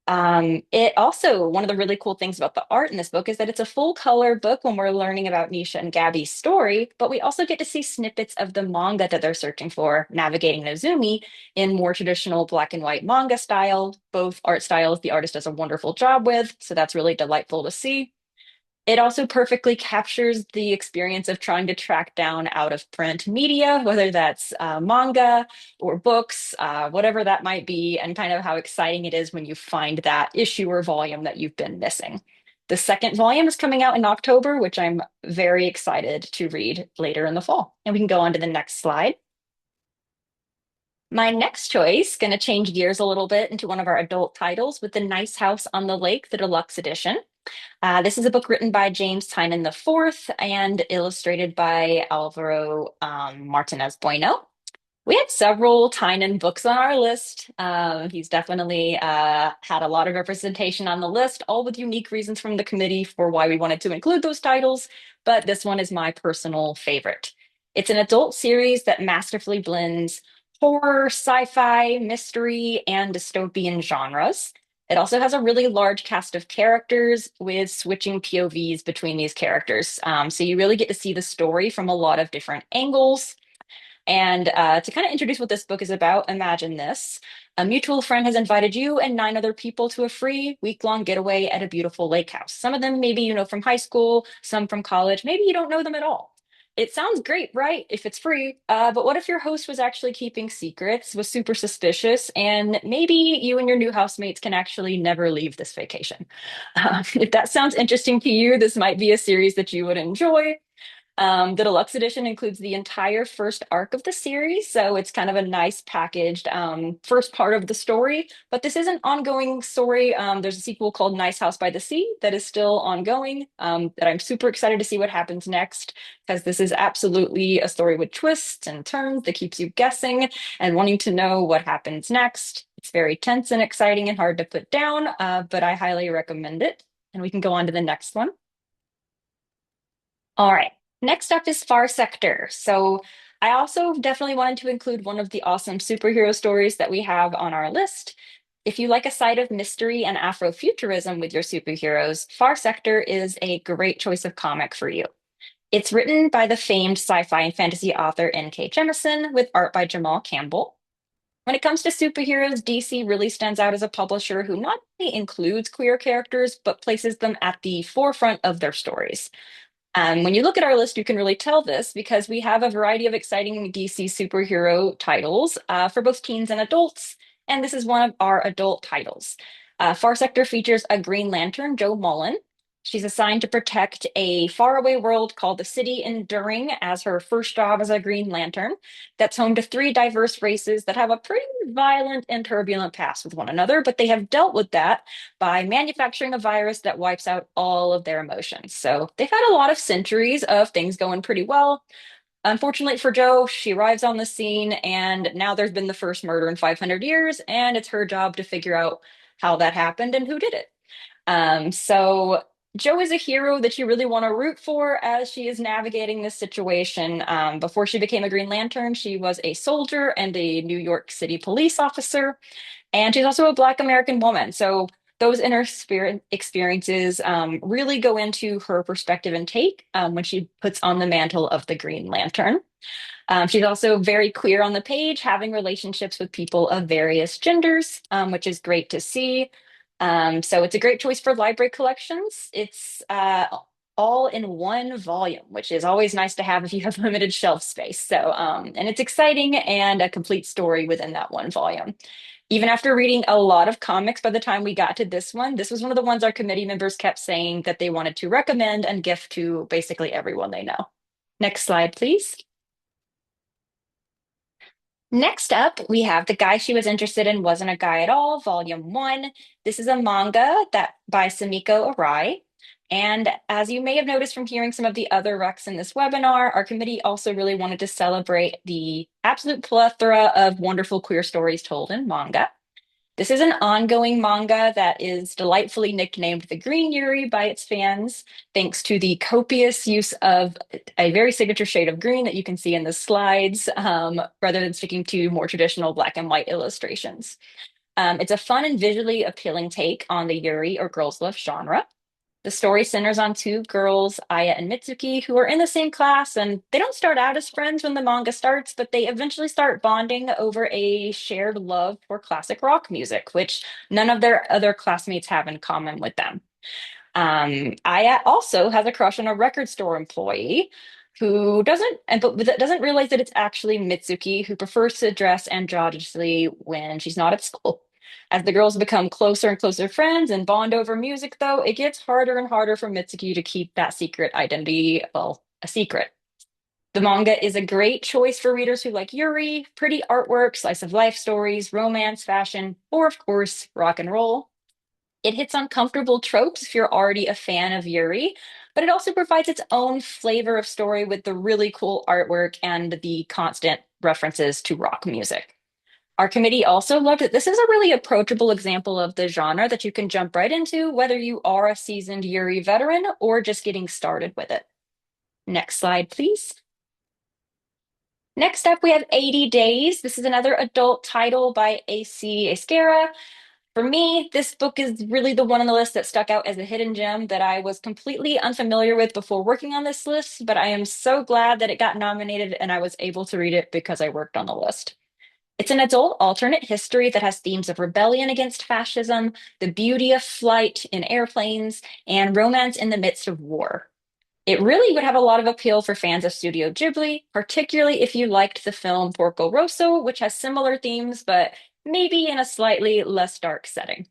It also, one of the really cool things about the art in this book is that it's a full color book when we're learning about Nisha and Gabby's story, but we also get to see snippets of the manga that they're searching for, Navigating Nozumi, in more traditional black and white manga style. Both art styles the artist does a wonderful job with, so that's really delightful to see. It also perfectly captures the experience of trying to track down out of print media, whether that's manga or books, whatever that might be, and kind of how exciting it is when you find that issue or volume that you've been missing. The second volume is coming out in October, which I'm very excited to read later in the fall. And we can go on to the next slide. My next choice, going to change gears a little bit into one of our adult titles with The Nice House on the Lake, the deluxe edition. This is a book written by James Tynan IV and illustrated by Alvaro Martinez Bueno. We had several Tynan books on our list. He's definitely had a lot of representation on the list, all with unique reasons from the committee for why we wanted to include those titles, but this one is my personal favorite. It's an adult series that masterfully blends horror, sci-fi, mystery, and dystopian genres. It also has a really large cast of characters with switching POVs between these characters. So you really get to see the story from a lot of different angles. And to kind of introduce what this book is about, imagine this. A mutual friend has invited you and 9 other people to a free week-long getaway at a beautiful lake house. Some of them maybe you know from high school, some from college, maybe you don't know them at all. It sounds great, right? If it's free. But what if your host was actually keeping secrets, was super suspicious, and maybe you and your new housemates can actually never leave this vacation? If that sounds interesting to you, this might be a series that you would enjoy. The deluxe edition includes the entire first arc of the series, so it's kind of a nice packaged first part of the story. But this is an ongoing story. There's a sequel called Nice House by the Sea that is still ongoing, that I'm super excited to see what happens next, because this is absolutely a story with twists and turns that keeps you guessing and wanting to know what happens next. It's very tense and exciting and hard to put down, but I highly recommend it. And we can go on to the next one. All right. Next up is Far Sector. So I also definitely wanted to include one of the awesome superhero stories that we have on our list. If you like a side of mystery and Afrofuturism with your superheroes, Far Sector is a great choice of comic for you. It's written by the famed sci-fi and fantasy author N.K. Jemisin with art by Jamal Campbell. When it comes to superheroes, DC really stands out as a publisher who not only includes queer characters, but places them at the forefront of their stories. When you look at our list, you can really tell this because we have a variety of exciting DC superhero titles for both teens and adults, and this is one of our adult titles. Far Sector features a Green Lantern, Jo Mullein. She's assigned to protect a faraway world called the City Enduring as her first job as a Green Lantern. That's home to 3 diverse races that have a pretty violent and turbulent past with one another, but they have dealt with that by manufacturing a virus that wipes out all of their emotions. So they've had a lot of centuries of things going pretty well. Unfortunately for Jo, she arrives on the scene, and now there's been the first murder in 500 years, and it's her job to figure out how that happened and who did it. So Jo is a hero that you really want to root for as she is navigating this situation. Before she became a Green Lantern, she was a soldier and a New York City police officer. And she's also a Black American woman. So those inner spirit experiences really go into her perspective and take when she puts on the mantle of the Green Lantern. She's also very queer on the page, having relationships with people of various genders, which is great to see. So it's a great choice for library collections. It's all in one volume, which is always nice to have if you have limited shelf space. So, and it's exciting and a complete story within that one volume. Even after reading a lot of comics by the time we got to this was one of the ones our committee members kept saying that they wanted to recommend and gift to basically everyone they know. Next slide, please. Next up, we have The Guy She Was Interested in Wasn't a Guy at All, Volume 1. This is a manga that by Samiko Arai. And as you may have noticed from hearing some of the other recs in this webinar, our committee also really wanted to celebrate the absolute plethora of wonderful queer stories told in manga. This is an ongoing manga that is delightfully nicknamed the Green Yuri by its fans, thanks to the copious use of a very signature shade of green that you can see in the slides, rather than sticking to more traditional black and white illustrations. It's a fun and visually appealing take on the Yuri or girls' love genre. The story centers on 2 girls, Aya and Mitsuki, who are in the same class, and they don't start out as friends when the manga starts, but they eventually start bonding over a shared love for classic rock music, which none of their other classmates have in common with them. Aya also has a crush on a record store employee who doesn't realize that it's actually Mitsuki, who prefers to dress androgynously when she's not at school. As the girls become closer and closer friends and bond over music, though, it gets harder and harder for Mitsuki to keep that secret identity, well, a secret. The manga is a great choice for readers who like Yuri, pretty artwork, slice of life stories, romance, fashion, or of course, rock and roll. It hits on comfortable tropes if you're already a fan of Yuri, but it also provides its own flavor of story with the really cool artwork and the constant references to rock music. Our committee also loved it. This is a really approachable example of the genre that you can jump right into, whether you are a seasoned Yuri veteran or just getting started with it. Next slide, please. Next up, we have 80 Days. This is another adult title by A.C. Esquerra. For me, this book is really the one on the list that stuck out as a hidden gem that I was completely unfamiliar with before working on this list, but I am so glad that it got nominated and I was able to read it because I worked on the list. It's an adult alternate history that has themes of rebellion against fascism, the beauty of flight in airplanes, and romance in the midst of war. It really would have a lot of appeal for fans of Studio Ghibli, particularly if you liked the film Porco Rosso, which has similar themes, but maybe in a slightly less dark setting.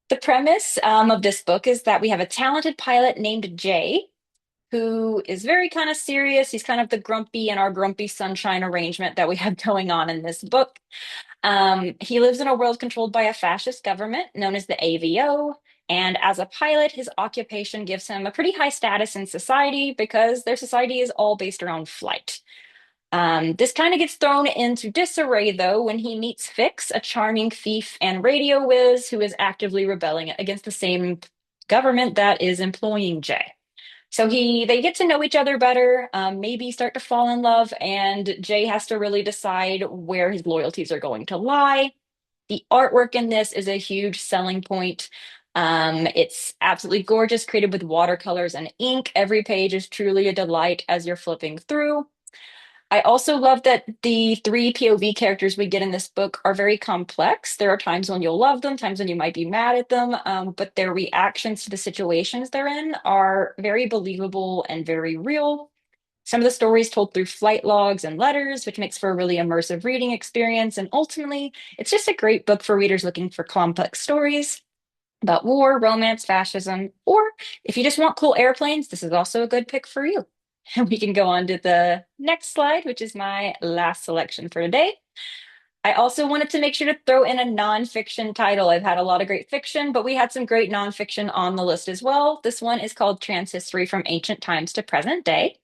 The premise of this book is that we have a talented pilot named Jay, who is very kind of serious. He's kind of the grumpy and our grumpy sunshine arrangement that we have going on in this book. He lives in a world controlled by a fascist government known as the AVO. And as a pilot, his occupation gives him a pretty high status in society because their society is all based around flight. This kind of gets thrown into disarray, though, when he meets Fix, a charming thief and radio whiz who is actively rebelling against the same government that is employing Jay. So they get to know each other better, maybe start to fall in love, and Jay has to really decide where his loyalties are going to lie. The artwork in this is a huge selling point. It's absolutely gorgeous, created with watercolors and ink. Every page is truly a delight as you're flipping through. I also love that the three POV characters we get in this book are very complex. There are times when you'll love them, times when you might be mad at them, but their reactions to the situations they're in are very believable and very real. Some of the stories told through flight logs and letters, which makes for a really immersive reading experience. And ultimately, it's just a great book for readers looking for complex stories about war, romance, fascism, or if you just want cool airplanes, this is also a good pick for you. And we can go on to the next slide, which is my last selection for today. I also wanted to make sure to throw in a nonfiction title. I've had a lot of great fiction, but we had some great nonfiction on the list as well. This one is called Trans History from Ancient Times to Present Day.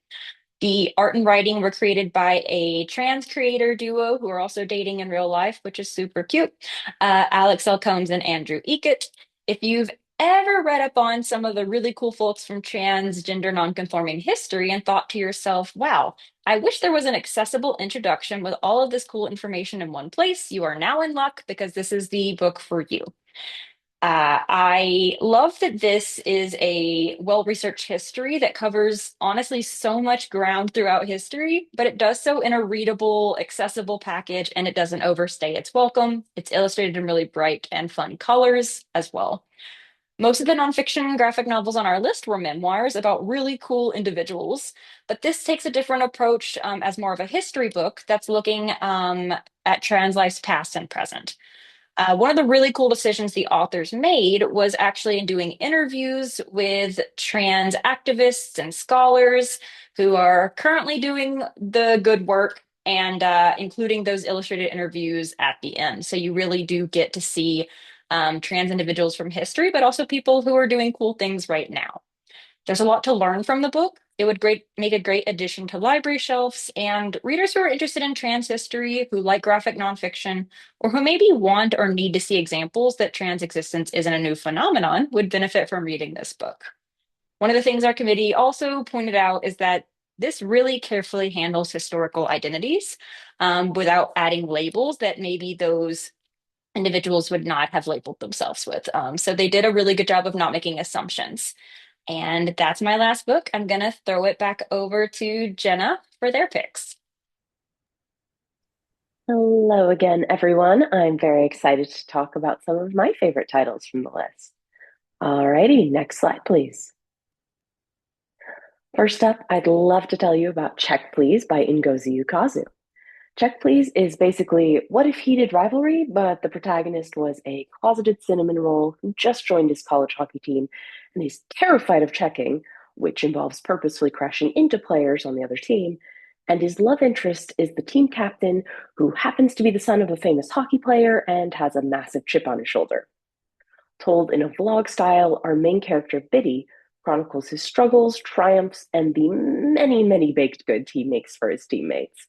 The art and writing were created by a trans creator duo who are also dating in real life, which is super cute. Alex L. Combs and Andrew Eckert. If you've ever read up on some of the really cool folks from transgender nonconforming history and thought to yourself, wow, I wish there was an accessible introduction with all of this cool information in one place, you are now in luck because this is the book for you. I love that this is a well-researched history that covers honestly so much ground throughout history, but it does so in a readable, accessible package, and it doesn't overstay its welcome. It's illustrated in really bright and fun colors as well. Most of the nonfiction graphic novels on our list were memoirs about really cool individuals, but this takes a different approach as more of a history book that's looking at trans life's past and present. One of the really cool decisions the authors made was actually in doing interviews with trans activists and scholars who are currently doing the good work and including those illustrated interviews at the end. So you really do get to see trans individuals from history, but also people who are doing cool things right now. There's a lot to learn from the book. It would make a great addition to library shelves, and readers who are interested in trans history, who like graphic nonfiction, or who maybe want or need to see examples that trans existence isn't a new phenomenon would benefit from reading this book. One of the things our committee also pointed out is that this really carefully handles historical identities without adding labels that maybe those individuals would not have labeled themselves with. So they did a really good job of not making assumptions. And that's my last book. I'm going to throw it back over to Jenna for their picks. Hello again, everyone. I'm very excited to talk about some of my favorite titles from the list. Alrighty, next slide, please. First up, I'd love to tell you about Check Please by Ngozi Ukazu. Check Please is basically what if heated rivalry, but the protagonist was a closeted cinnamon roll who just joined his college hockey team and is terrified of checking, which involves purposefully crashing into players on the other team. And his love interest is the team captain, who happens to be the son of a famous hockey player and has a massive chip on his shoulder. Told in a vlog style, our main character, Biddy, chronicles his struggles, triumphs, and the many, many baked goods he makes for his teammates.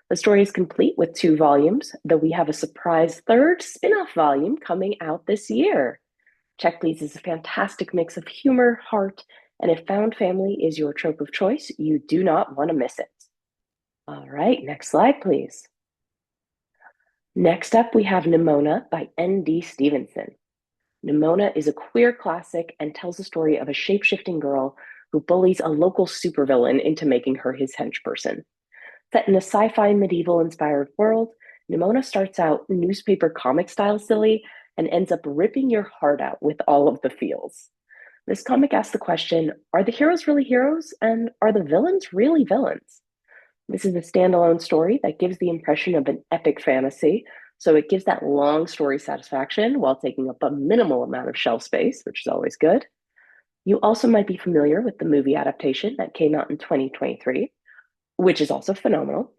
The story is complete with 2 volumes, though we have a surprise third spin-off volume coming out this year. Check Please is a fantastic mix of humor, heart, and if found family is your trope of choice, you do not want to miss it. All right, next slide, please. Next up, we have Nimona by N.D. Stevenson. Nimona is a queer classic and tells the story of a shape-shifting girl who bullies a local supervillain into making her his henchperson. Set in a sci-fi medieval-inspired world, Nimona starts out newspaper comic-style silly and ends up ripping your heart out with all of the feels. This comic asks the question, are the heroes really heroes, and are the villains really villains? This is a standalone story that gives the impression of an epic fantasy, so it gives that long story satisfaction while taking up a minimal amount of shelf space, which is always good. You also might be familiar with the movie adaptation that came out in 2023, which is also phenomenal.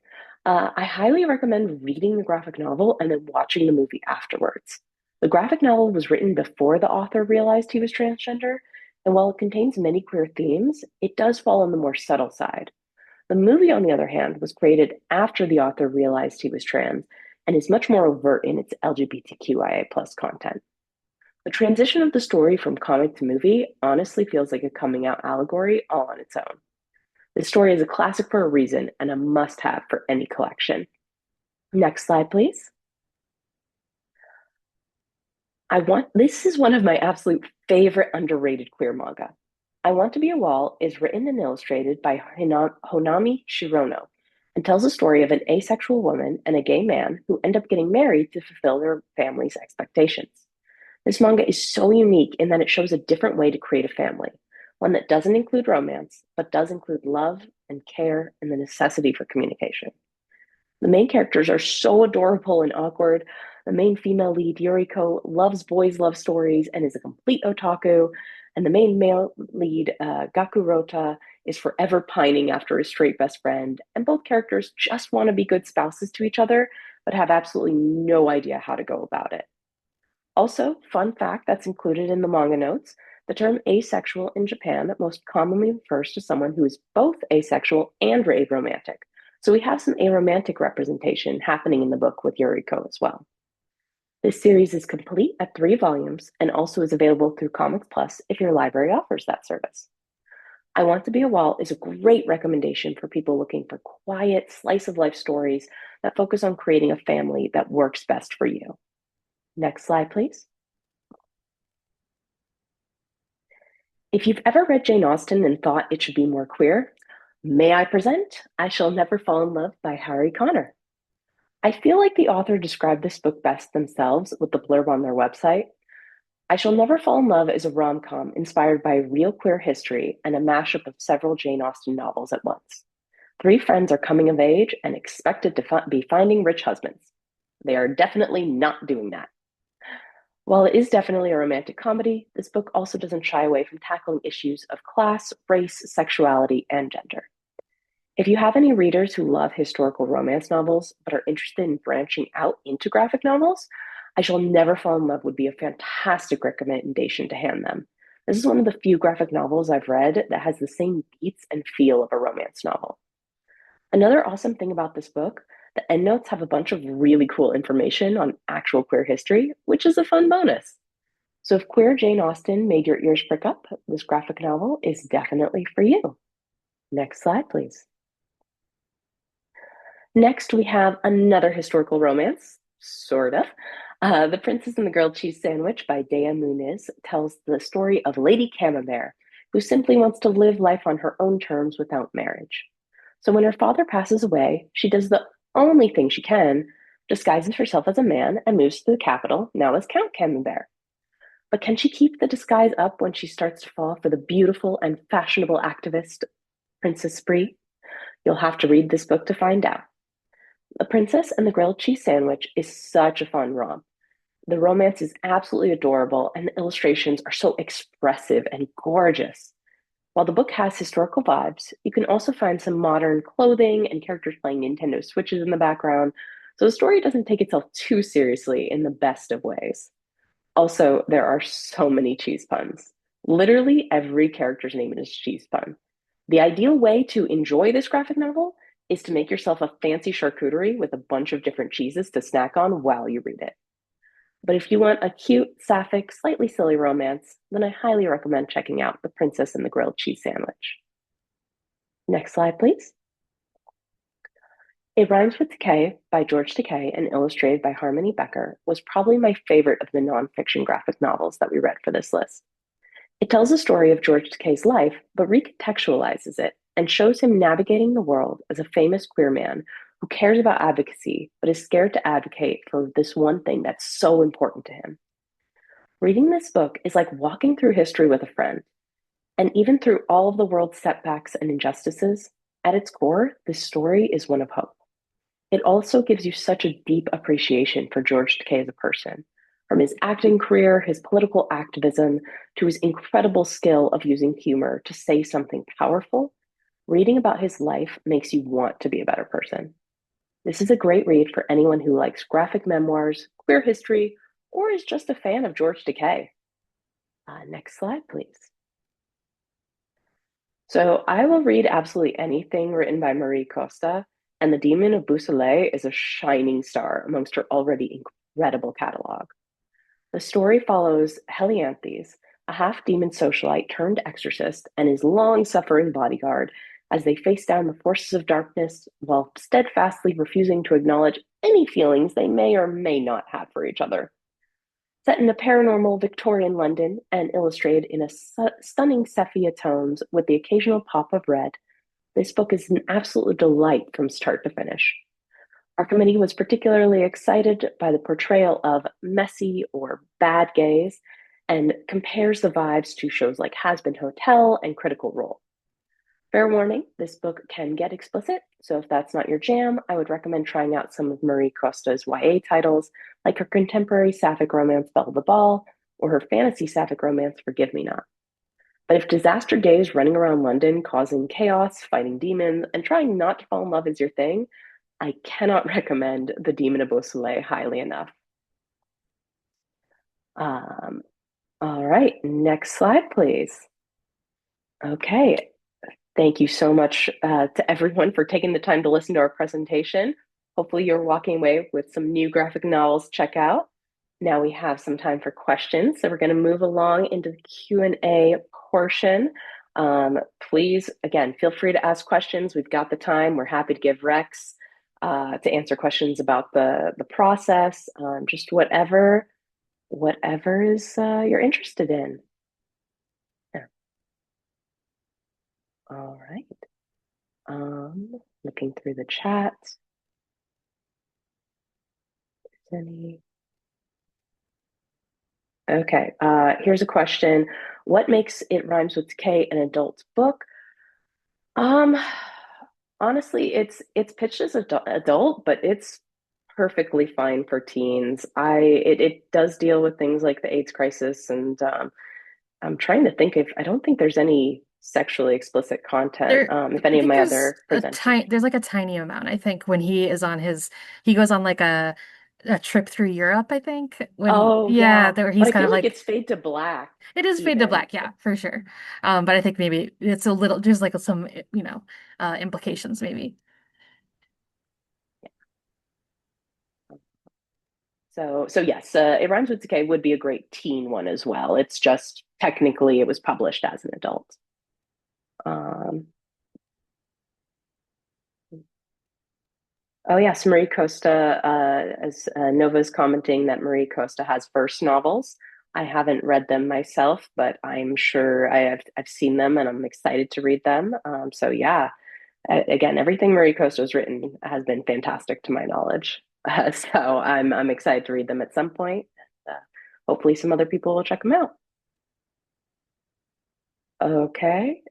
I highly recommend reading the graphic novel and then watching the movie afterwards. The graphic novel was written before the author realized he was transgender, and while it contains many queer themes, it does fall on the more subtle side. The movie, on the other hand, was created after the author realized he was trans and is much more overt in its LGBTQIA plus content. The transition of the story from comic to movie honestly feels like a coming out allegory all on its own. This story is a classic for a reason and a must-have for any collection. Next slide, please. This is one of my absolute favorite underrated queer manga. I Want to Be a Wall is written and illustrated by Honami Shirono and tells the story of an asexual woman and a gay man who end up getting married to fulfill their family's expectations. This manga is so unique in that it shows a different way to create a family, one that doesn't include romance, but does include love and care and the necessity for communication. The main characters are so adorable and awkward. The main female lead, Yuriko, loves boys' love stories and is a complete otaku. And the main male lead, Gakurota, is forever pining after his straight best friend. And both characters just want to be good spouses to each other, but have absolutely no idea how to go about it. Also, fun fact that's included in the manga notes, the term asexual in Japan most commonly refers to someone who is both asexual and aromantic. So we have some aromantic representation happening in the book with Yuriko as well. This series is complete at 3 volumes and also is available through Comics Plus if your library offers that service. I Want to Be a Wall is a great recommendation for people looking for quiet, slice-of-life stories that focus on creating a family that works best for you. Next slide, please. If you've ever read Jane Austen and thought it should be more queer, may I present I Shall Never Fall in Love by Harry Connor. I feel like the author described this book best themselves with the blurb on their website. I Shall Never Fall in Love is a rom-com inspired by real queer history and a mashup of several Jane Austen novels at once. 3 friends are coming of age and expected to be finding rich husbands. They are definitely not doing that. While it is definitely a romantic comedy, this book also doesn't shy away from tackling issues of class, race, sexuality, and gender. If you have any readers who love historical romance novels but are interested in branching out into graphic novels, I Shall Never Fall in Love would be a fantastic recommendation to hand them. This is one of the few graphic novels I've read that has the same beats and feel of a romance novel. Another awesome thing about this book, the endnotes have a bunch of really cool information on actual queer history, which is a fun bonus. So if queer Jane Austen made your ears prick up, this graphic novel is definitely for you. Next slide, please. Next, we have another historical romance, sort of. The Princess and the Grilled Cheese Sandwich by Dea Muniz tells the story of Lady Camembert, who simply wants to live life on her own terms without marriage. So when her father passes away, she does the only thing she can, disguises herself as a man and moves to the capital, now as Count Camembert. But can she keep the disguise up when she starts to fall for the beautiful and fashionable activist, Princess Spree? You'll have to read this book to find out. The Princess and the Grilled Cheese Sandwich is such a fun romp. The romance is absolutely adorable, and the illustrations are so expressive and gorgeous. While the book has historical vibes, you can also find some modern clothing and characters playing Nintendo Switches in the background, so the story doesn't take itself too seriously in the best of ways. Also, there are so many cheese puns. Literally every character's name is a cheese pun. The ideal way to enjoy this graphic novel is to make yourself a fancy charcuterie with a bunch of different cheeses to snack on while you read it. But if you want a cute, sapphic, slightly silly romance, then I highly recommend checking out The Princess and the Grilled Cheese Sandwich. Next slide, please. It Rhymes with Decay by George Takei and illustrated by Harmony Becker was probably my favorite of the nonfiction graphic novels that we read for this list. It tells the story of George Takei's life, but recontextualizes it and shows him navigating the world as a famous queer man who cares about advocacy, but is scared to advocate for this one thing that's so important to him. Reading this book is like walking through history with a friend. And even through all of the world's setbacks and injustices, at its core, this story is one of hope. It also gives you such a deep appreciation for George Takei as a person, from his acting career, his political activism, to his incredible skill of using humor to say something powerful. Reading about his life makes you want to be a better person. This is a great read for anyone who likes graphic memoirs, queer history, or is just a fan of George Takei. Next slide, please. So I will read absolutely anything written by Marie Costa, and The Demon of Beausoleil is a shining star amongst her already incredible catalog. The story follows Helianthes, a half-demon socialite turned exorcist, and his long-suffering bodyguard as they face down the forces of darkness while steadfastly refusing to acknowledge any feelings they may or may not have for each other. Set in a paranormal Victorian London and illustrated in a stunning sepia tones with the occasional pop of red, this book is an absolute delight from start to finish. Our committee was particularly excited by the portrayal of messy or bad gays and compares the vibes to shows like Has Been Hotel and Critical Role. Fair warning, this book can get explicit, so if that's not your jam, I would recommend trying out some of Marie Costa's YA titles, like her contemporary sapphic romance Belle the Ball, or her fantasy sapphic romance Forgive Me Not. But if disaster gays running around London causing chaos, fighting demons, and trying not to fall in love is your thing, I cannot recommend The Demon of Beausoleil highly enough. All right, next slide, please. Okay, thank you so much to everyone for taking the time to listen to our presentation. Hopefully you're walking away with some new graphic novels to check out. Now we have some time for questions, so we're going to move along into the Q&A portion. Please, again, feel free to ask questions. We've got the time. We're happy to give Rex to answer questions about the process, just whatever is you're interested in. Yeah. All right. Looking through the chat. Any? Okay. Here's a question. What makes It Rhymes with Decay an adult book? Honestly, it's pitched as adult, but it's perfectly fine for teens. It does deal with things like the AIDS crisis, and I'm trying to think if I don't think there's any sexually explicit content. If any of my other presenters. There's like a tiny amount, I think, when he goes on like a trip through Europe, I think. Yeah. There But he's I kind feel of like like it's fade to black it is fade to even. black, yeah, for sure. But I think maybe it's a little there's like some implications maybe. So yes, It Rhymes with Decay would be a great teen one as well. It's just technically it was published as an adult. Um, oh yes, Marie Costa, as Nova's commenting that Marie Costa has verse novels. I haven't read them myself, but I'm sure I've seen them and I'm excited to read them. So yeah, again, everything Marie Costa's written has been fantastic to my knowledge. So I'm excited to read them at some point. Hopefully, some other people will check them out. Okay,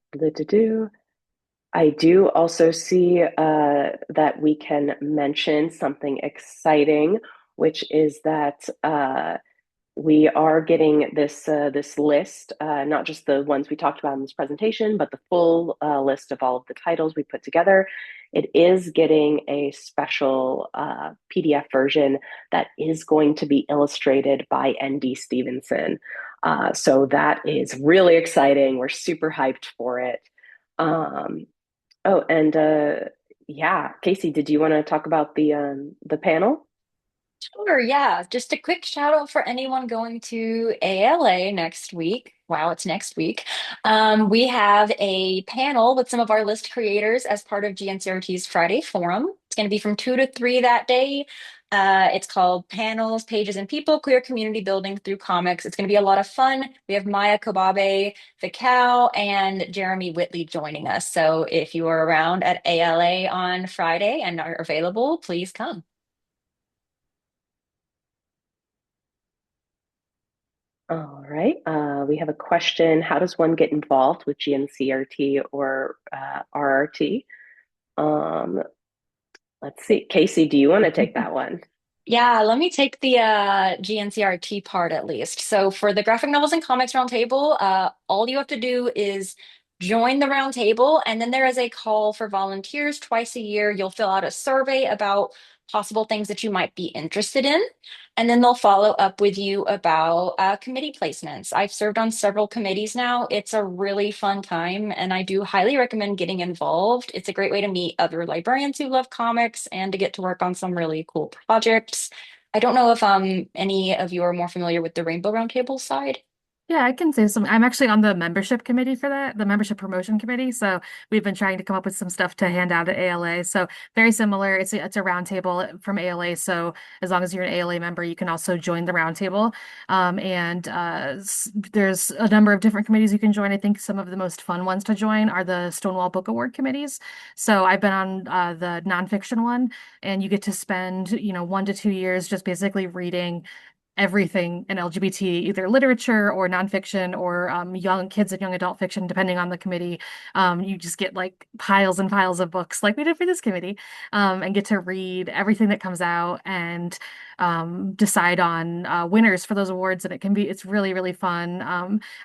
I do also see that we can mention something exciting, which is that we are getting this list, not just the ones we talked about in this presentation, but the full list of all of the titles we put together. It is getting a special PDF version that is going to be illustrated by N.D. Stevenson. So that is really exciting. We're super hyped for it. Oh, and yeah, Casey, did you want to talk about the panel? Sure, yeah. Just a quick shout out for anyone going to ALA next week. Wow, it's next week. We have a panel with some of our list creators as part of GNCRT's Friday Forum. It's going to be from 2 to 3 that day. It's called Panels, Pages, and People, Queer Community Building Through Comics. It's going to be a lot of fun. We have Maya Kobabe, Vikal, and Jeremy Whitley joining us. So if you are around at ALA on Friday and are available, please come. All right. We have a question. How does one get involved with GNCRT or RRT? Um, let's see. Casey, do you want to take that one? Yeah, let me take the GNCRT part at least. So for the Graphic Novels and Comics Roundtable, all you have to do is join the roundtable, and then there is a call for volunteers twice a year. You'll fill out a survey about possible things that you might be interested in, and then they'll follow up with you about committee placements. I've served on several committees now. It's a really fun time, and I do highly recommend getting involved. It's a great way to meet other librarians who love comics and to get to work on some really cool projects. I don't know if any of you are more familiar with the Rainbow Roundtable side. Yeah, I can say some. I'm actually on the membership committee for that, the membership promotion committee. So we've been trying to come up with some stuff to hand out at ALA. So very similar. It's a roundtable from ALA. So as long as you're an ALA member, you can also join the roundtable. There's a number of different committees you can join. I think some of the most fun ones to join are the Stonewall Book Award committees. So I've been on the nonfiction one, and you get to spend 1 to 2 years just basically reading everything in LGBT, either literature or nonfiction or young kids and young adult fiction, depending on the committee. You just get like piles and piles of books, like we did for this committee, and get to read everything that comes out and decide on winners for those awards. And it's really, really fun.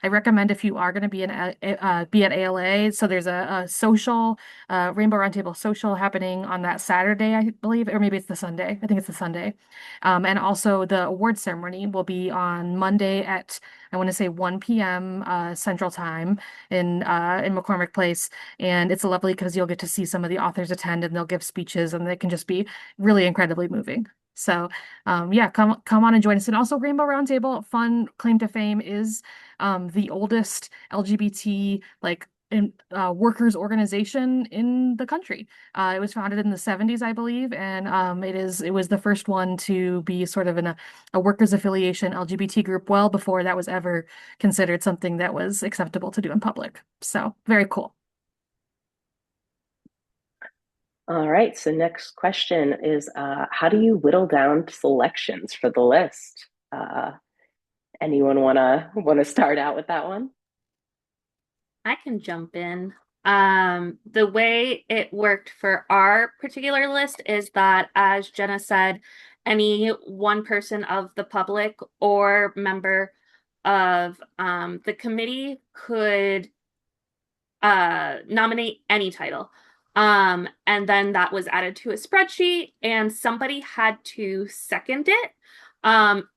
I recommend if you are going to be at ALA. So there's a social Rainbow Roundtable social happening on that Saturday, I believe, or maybe it's the Sunday. I think it's the Sunday. And also the award ceremony will be on Monday at, I want to say 1 p.m. Central Time in McCormick Place. And it's lovely because you'll get to see some of the authors attend and they'll give speeches and they can just be really incredibly moving. So yeah, come on and join us. And also Rainbow Roundtable, fun claim to fame is the oldest LGBT workers organization in the country. It was founded in the 70s, I believe, and it was the first one to be sort of in a workers affiliation LGBT group well before that was ever considered something that was acceptable to do in public. So very cool. All right. So next question is, how do you whittle down selections for the list? Anyone wanna start out with that one? I can jump in. The way it worked for our particular list is that, as Jenna said, any one person of the public or member of the committee could nominate any title. And then that was added to a spreadsheet, and somebody had to second it.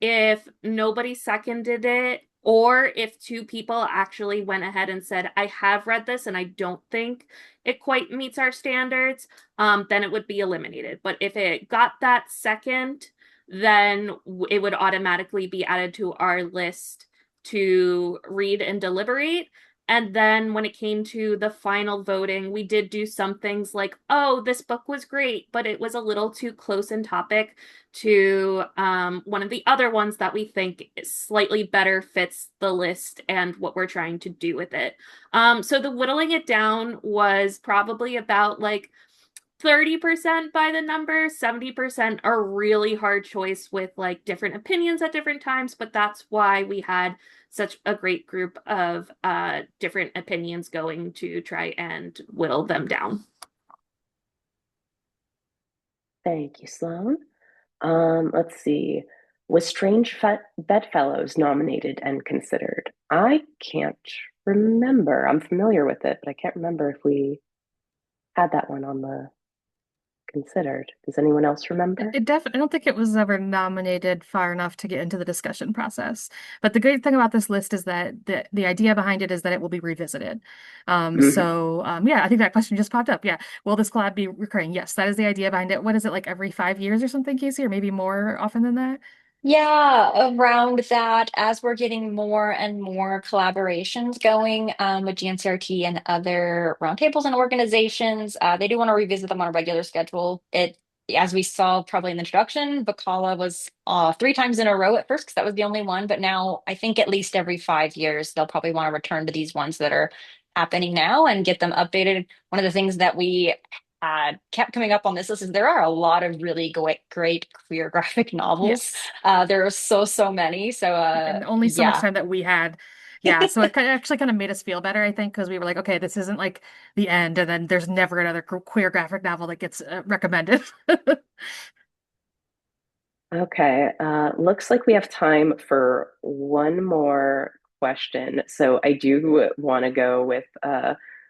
If nobody seconded it, or if two people actually went ahead and said, I have read this and I don't think it quite meets our standards, then it would be eliminated. But if it got that second, then it would automatically be added to our list to read and deliberate. And then when it came to the final voting, we did do some things like, oh, this book was great, but it was a little too close in topic to one of the other ones that we think slightly better fits the list and what we're trying to do with it. So the whittling it down was probably about like 30% by the number, 70% are really hard choice with like different opinions at different times, but that's why we had such a great group of different opinions going to try and whittle them down. Thank you, Sloan. Let's see. Was Bedfellows nominated and considered? I can't remember. I'm familiar with it, but I can't remember if we had that one on the considered. Does anyone else remember? I don't think it was ever nominated far enough to get into the discussion process. But the great thing about this list is that the idea behind it is that it will be revisited. Mhm. Yeah, I think that question just popped up. Yeah. Will this collab be recurring? Yes, that is the idea behind it. What is it, like every 5 years or something, Casey, or maybe more often than that? Yeah, around that, as we're getting more and more collaborations going with GNCRT and other roundtables and organizations, they do want to revisit them on a regular schedule. As we saw probably in the introduction, Bacala was 3 times in a row at first because that was the only one, but now I think at least every 5 years they'll probably want to return to these ones that are happening now and get them updated. One of the things that we kept coming up on this list is there are a lot of really great queer graphic novels. Yes. There are so many. So And only so much yeah. time that we had. Yeah, so it actually kind of made us feel better, I think, because we were like, okay, this isn't like the end, and then there's never another queer graphic novel that gets recommended. Okay, looks like we have time for one more question. So I do want to go with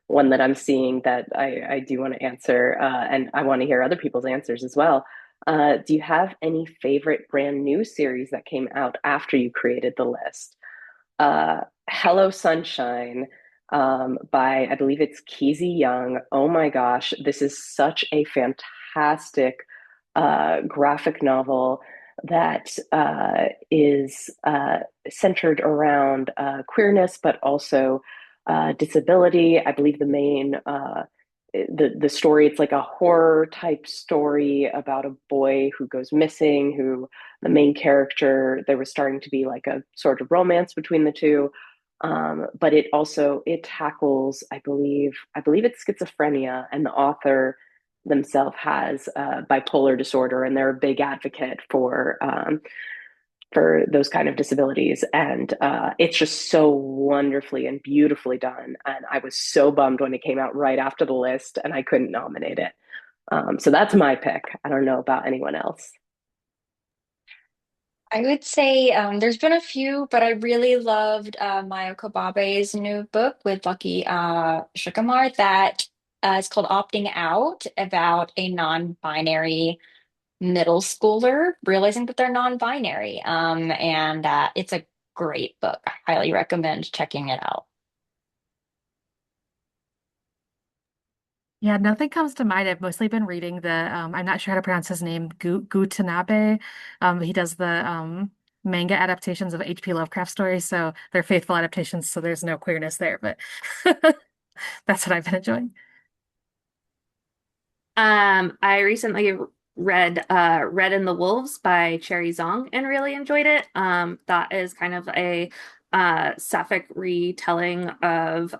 one that I'm seeing that I do want to answer, and I want to hear other people's answers as well. Do you have any favorite brand new series that came out after you created the list? Hello Sunshine by, I believe it's Keezy Young. Oh my gosh, this is such a fantastic graphic novel that is centered around queerness, but also disability. I believe the story, it's like a horror type story about a boy who goes missing, who the main character, there was starting to be like a sort of romance between the two. But it tackles, I believe it's schizophrenia, and the author themselves has bipolar disorder, and they're a big advocate for those kind of disabilities. And it's just so wonderfully and beautifully done. And I was so bummed when it came out right after the list and I couldn't nominate it. So that's my pick. I don't know about anyone else. I would say there's been a few, but I really loved Mayo Kobabe's new book with Lucky Shukamar that is called Opting Out, about a non-binary middle schooler realizing that they're non-binary. And it's a great book. I highly recommend checking it out. Yeah, nothing comes to mind. I've mostly been reading I'm not sure how to pronounce his name, Gutanabe. He does the manga adaptations of H.P. Lovecraft stories, so they're faithful adaptations, so there's no queerness there, but that's what I've been enjoying. I recently read Red and the Wolves by Cherry Zong and really enjoyed it. That is kind of a sapphic retelling of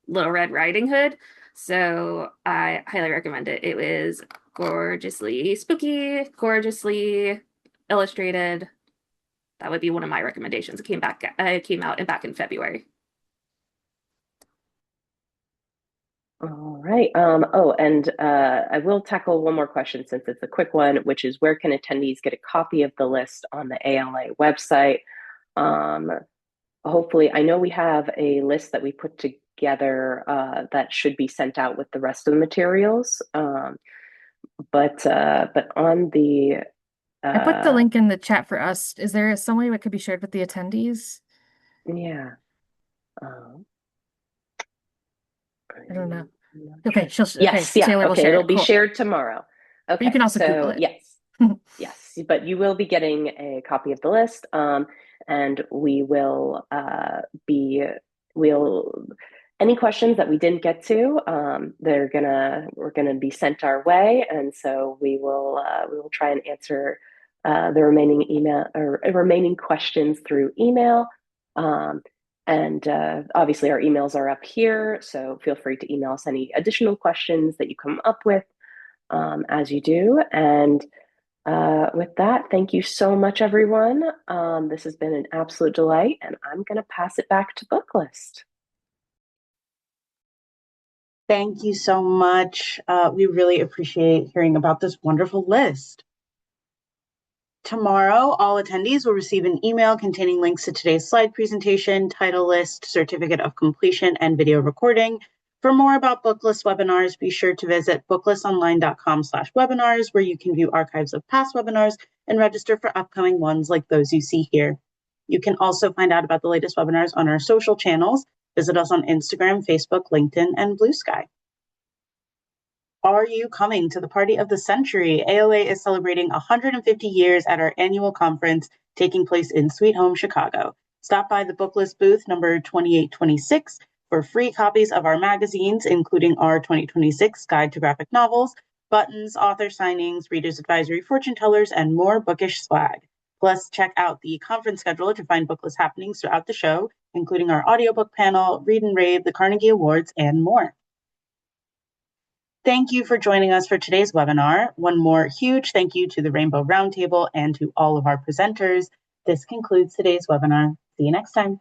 Little Red Riding Hood. So I highly recommend it. It was gorgeously spooky, gorgeously illustrated. That would be one of my recommendations. It came out back in February. All right. And I will tackle one more question since it's a quick one, which is where can attendees get a copy of the list on the ALA website? Um, Hopefully, I know we have a list that we put together that should be sent out with the rest of the materials. But on the I put the uh, link in the chat for us. Is there some way it could be shared with the attendees? yeah, um, I don't know. I'm not Okay, sure. okay, Yes, yeah, Taylor will okay, share it'll it. be Cool. shared tomorrow. But you can Okay, also Google so it. yes, yes, but you will be getting a copy of the list, and we will be we'll any questions that we didn't get to, we're gonna be sent our way, and so we will try and answer the remaining email or remaining questions through email. Um, and obviously, our emails are up here, so feel free to email us any additional questions that you come up with as you do. And with that, thank you so much, everyone. This has been an absolute delight, and I'm going to pass it back to Booklist. Thank you so much. We really appreciate hearing about this wonderful list. Tomorrow, all attendees will receive an email containing links to today's slide presentation, title list, certificate of completion, and video recording. For more about Booklist webinars, be sure to visit booklistonline.com/webinars, where you can view archives of past webinars and register for upcoming ones like those you see here. You can also find out about the latest webinars on our social channels. Visit us on Instagram, Facebook, LinkedIn, and Blue Sky. Are you coming to the party of the century? ALA is celebrating 150 years at our annual conference taking place in Sweet Home, Chicago. Stop by the Booklist booth number 2826 for free copies of our magazines, including our 2026 Guide to Graphic Novels, buttons, author signings, readers advisory, fortune tellers, and more bookish swag. Plus, check out the conference schedule to find Booklist happenings throughout the show, including our audiobook panel, Read and Rave, the Carnegie Awards, and more. Thank you for joining us for today's webinar. One more huge thank you to the Rainbow Roundtable and to all of our presenters. This concludes today's webinar. See you next time.